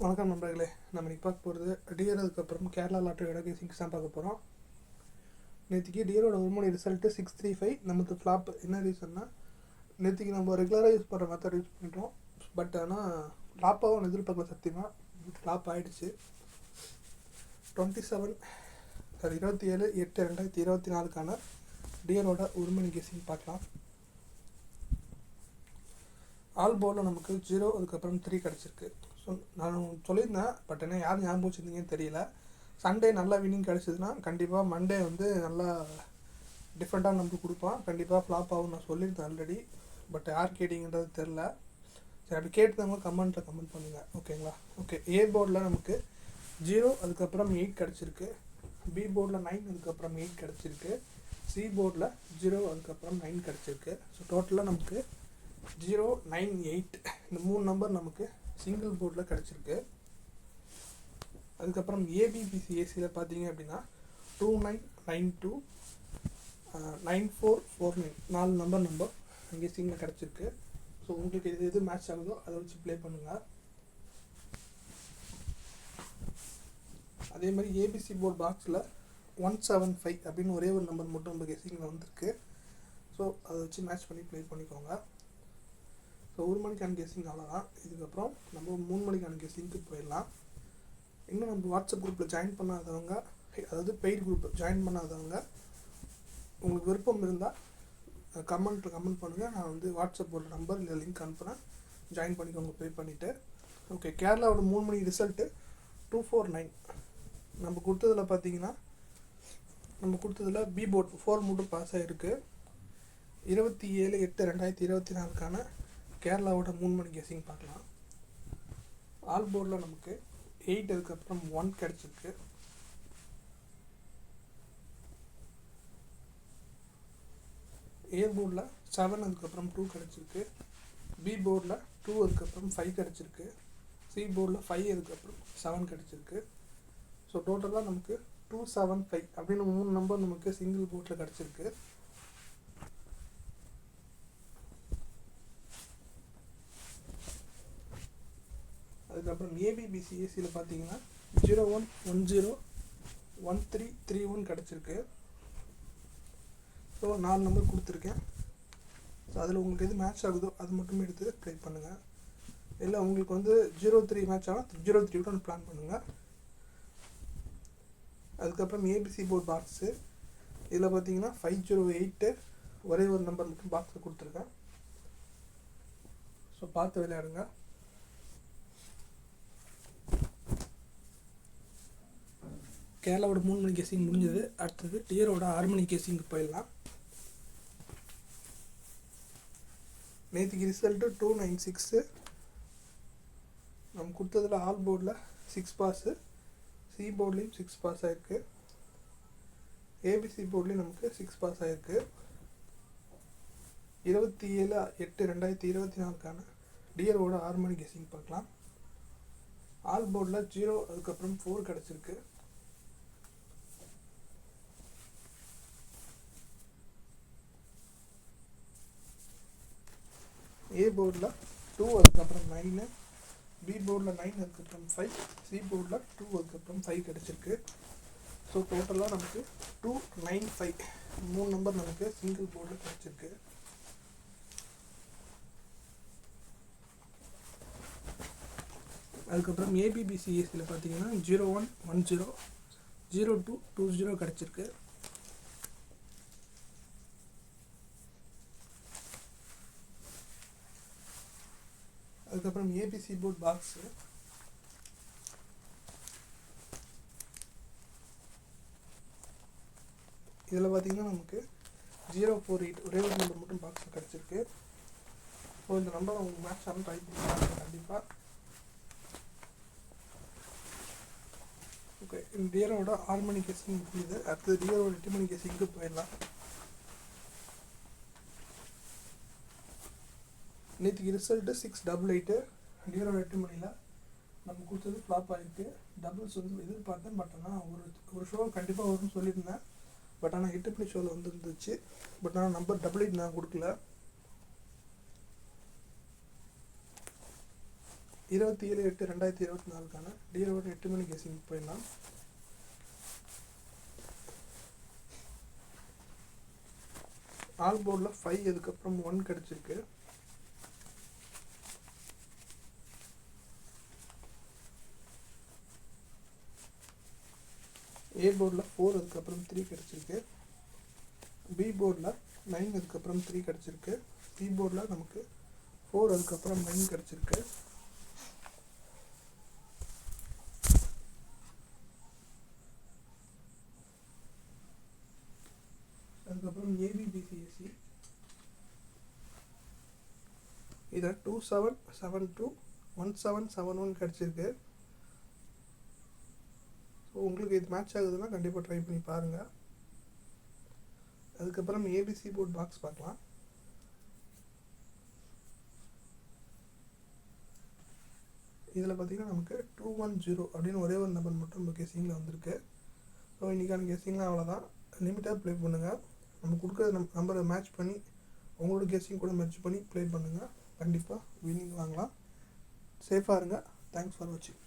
வணக்கம் நண்பர்களே. நம்ம இன்றைக்கி பார்க்க போகிறது டிஆர். அதுக்கப்புறம் கேரளா லாட்டரியோட கேசிங்ஸ் தான் பார்க்க போகிறோம். நேற்றுக்கு டிஆரோட ஒரு ரிசல்ட்டு 635. நமக்கு ஃப்ளாப். என்ன ரீசன்னா, நேற்றுக்கு நம்ம ரெகுலராக யூஸ் பண்ணுற மெத்தட் யூஸ் பண்ணிட்டோம். பட் ஆனால் ஃப்ளாப்பாகவும் எதிர்பார்க்கல. சத்தியமாக ஃப்ளாப் ஆகிடுச்சு. 27/8/2024 டிஆரோட ஒரு மணி கேசிங் பார்க்கலாம். ஆல் போர்டில் நமக்கு 0, அதுக்கப்புறம் 3 கிடச்சிருக்கு. ஸோ நான் சொல்லியிருந்தேன், பட் என்ன யார் ஞாபகம் வச்சுருந்தீங்கன்னு தெரியல. சண்டே நல்லா வின்னிங் கிடச்சிதுன்னா கண்டிப்பாக மண்டே நல்லா டிஃப்ரெண்ட்டாக நமக்கு கொடுப்பான். கண்டிப்பாக ஃப்ளாப் ஆகும் நான் சொல்லியிருந்தேன் ஆல்ரெடி. பட் யார் கேட்டிங்கன்றது தெரில. சரி, அப்படி கேட்டுதவங்க கமெண்ட் பண்ணுங்கள், ஓகேங்களா? ஓகே. ஏ போர்டில் நமக்கு 0, அதுக்கப்புறம் 8 கிடச்சிருக்கு. பி போர்டில் 9, அதுக்கப்புறம் 8 கிடச்சிருக்கு. சி போர்டில் 0, அதுக்கப்புறம் 9 கிடச்சிருக்கு. ஸோ டோட்டலாக நமக்கு 0, 9, 8 இந்த 3 நம்பர் நமக்கு சிங்கிள் போர்டில் கிடச்சிருக்கு. அதுக்கப்புறம் ஏபிபிசிஏசியில் பார்த்தீங்க அப்படின்னா 2992, 9449 4 நம்பர் அங்கே சிங்கில் கிடச்சிருக்கு. ஸோ உங்களுக்கு எது மேட்ச் ஆகுதோ அதை வச்சு ப்ளே பண்ணுங்கள். அதே மாதிரி ஏபிசி போர்ட் பாக்ஸில் 175 அப்படின்னு ஒரே ஒரு நம்பர் மட்டும் நம்ம கெஸிங்கில் வந்திருக்கு. ஸோ அதை வச்சு மேட்ச் பண்ணி ப்ளே பண்ணிக்கோங்க. ஸோ ஒரு மணிக்கான கெஸிங் அவ்வளோதான். இதுக்கப்புறம் நம்ம 3 மணிக்கான கெஸிங்க்கு போயிடலாம். இன்னும் நம்ம வாட்ஸ்அப் குரூப்பில் ஜாயின் பண்ணாதவங்க, அதாவது பெய்ட் குரூப் ஜாயின் பண்ணாதவங்க, உங்களுக்கு விருப்பம் இருந்தால் கமெண்ட் பண்ணுங்கள். நான் வாட்ஸ்அப்போட நம்பர் இல்லை லிங்க் அனுப்புகிறேன். ஜாயின் பண்ணிக்கோங்க பே பண்ணிவிட்டு. ஓகே. கேரளாவோட 3 மணி ரிசல்ட்டு 249. நம்ம கொடுத்ததில் பார்த்தீங்கன்னா, பி போர்ட் 4 மட்டும் பாஸ் ஆகிருக்கு. 27/8/2024 கேரளாவோட 3 மணி கெஸிங் பார்க்கலாம். ஆல் போர்டில் நமக்கு 8, அதுக்கப்புறம் 1 கிடச்சிருக்கு. ஏ போர்டில் 7, அதுக்கப்புறம் 2 கிடச்சிருக்கு. பி போர்டில் 2, அதுக்கப்புறம் 5 கிடச்சிருக்கு. சி போர்டில் 5, அதுக்கப்புறம் 7 கிடச்சிருக்கு. ஸோ டோட்டலாக நமக்கு 275 அப்படின்னு 3 நம்பர் நமக்கு சிங்கிள் போர்டில் கிடச்சிருக்கு. அதுக்கப்புறம் ஏபிபிசிஏசியில் பார்த்தீங்கன்னா 0110, 1331 கிடச்சிருக்கு. ஸோ 4 நம்பர் கொடுத்துருக்கேன். ஸோ அதில் உங்களுக்கு எது மேட்ச் ஆகுதோ அது மட்டுமே எடுத்து ப்ளே பண்ணுங்கள். இல்லை உங்களுக்கு 03 மேட்ச் ஆனால் 03 கூட பிளான் பண்ணுங்கள். அதுக்கப்புறம் ஏபிசி போர்ட் பாக்ஸு இதில் பார்த்தீங்கன்னா 508 ஒரே ஒரு நம்பர் மட்டும் பாக்ஸில் கொடுத்துருக்கேன். ஸோ பார்த்து விளையாடுங்க. கேரளாவோட 3 மணி கேசிங் முடிஞ்சது. அடுத்தது டிஆரோட 6 மணி கேசிங்க்கு போயிடலாம். நேற்றுக்கு ரிசல்ட்டு 296. நம்ம கொடுத்ததில் ஆல் போர்டில் 6 பாஸு, சி போர்ட்லேயும் 6 பாஸ் ஆகிருக்கு. ஏபிசி போர்ட்லேயும் நமக்கு 6 பாஸ் ஆகிருக்கு. 27/8/2024 டிஆரோட 6 மணி கேசிங் பார்க்கலாம். ஆல் போர்டில் 0, அதுக்கப்புறம் 4 கிடச்சிருக்கு. ஏ போர்டில் 2, அதுக்கப்புறம் 9, பி போர்டில் 9, அதுக்கப்புறம் 5, சி போர்டில் 2, அதுக்கப்புறம் 5 கிடச்சிருக்கு. ஸோ டோட்டலாக நமக்கு 295 3 நம்பர் நமக்கு சிங்கிள் போர்டில் கிடச்சிருக்கு. அதுக்கப்புறம் ஏபிபிசிஎஸ்சியில் பார்த்தீங்கன்னா 0110, 0220 கிடச்சிருக்கு. அதுக்கப்புறம் ஏபிசி போர்ட் பாக்ஸு இதில் பார்த்தீங்கன்னா நமக்கு 048 ஒரே ஒரு நம்பர் மட்டும் பாக்ஸில் கிடச்சிருக்கு. ஸோ இந்த நம்பர் உங்களுக்கு மேட்ச் ஆனால் ட்ரை பண்ணுறாங்க கண்டிப்பாக. ஓகே. இந்த டிஆரோட 6 மணி கேசிங் முடியுது. அடுத்தது டிஆரோட 8 மணி கேசிங்க்கு போயிடலாம். நேற்றுக்கு ரிசல்ட்டு 688. டிஆரோட 8 மணியில் நம்ம கொடுத்தது ஃப்ளாப் ஆகிருக்கு. டபுள்ஸ் எதிர்பார்த்தேன். பட் ஆனால் ஒரு ஷோ கண்டிப்பாக வரும்னு சொல்லியிருந்தேன். பட் ஆனால் 8 மணி ஷோவில் வந்துருந்துச்சு. பட் ஆனால் நம்பர் 88 நான் கொடுக்கல. 27/8/2024 டியோட 8 மணி கெஸிங் போயிடலாம். ஆல் போர்டில் 5, அதுக்கப்புறம் 1 கிடச்சிருக்கு. ஏ போர்டில் 4, அதுக்கப்புறம் 3 கிடச்சிருக்கு. பி போர்டில் 9, அதுக்கப்புறம் 3 கிடச்சிருக்கு. சி போர்டில் நமக்கு 4, அதுக்கப்புறம் 9 கிடச்சிருக்கு. அதுக்கப்புறம் ஏபிபிசிஎஸ்சி இதில் 2772 1771 கிடச்சிருக்கு. ஸோ உங்களுக்கு இது மேட்ச் ஆகுதுன்னா கண்டிப்பாக ட்ரை பண்ணி பாருங்கள். அதுக்கப்புறம் ஏபிசி போர்ட் பாக்ஸ் பார்க்கலாம். இதில் பார்த்திங்கன்னா நமக்கு 210 அப்படின்னு ஒரே ஒரு நம்பர் மட்டும் நம்ம கெஸிங்கில் வந்திருக்கு. ஸோ இன்றைக்கான கெஸிங்லாம் அவ்வளோதான். லிமிட்டாக ப்ளே பண்ணுங்கள். நம்ம கொடுக்குற நம்பரை மேட்ச் பண்ணி உங்களோட கெஸிங் கூட மேட்ச் பண்ணி ப்ளே பண்ணுங்கள். கண்டிப்பாக வின்னிங் வாங்கலாம். சேஃபாக இருங்க. தேங்க்ஸ் ஃபார் வாட்சிங்.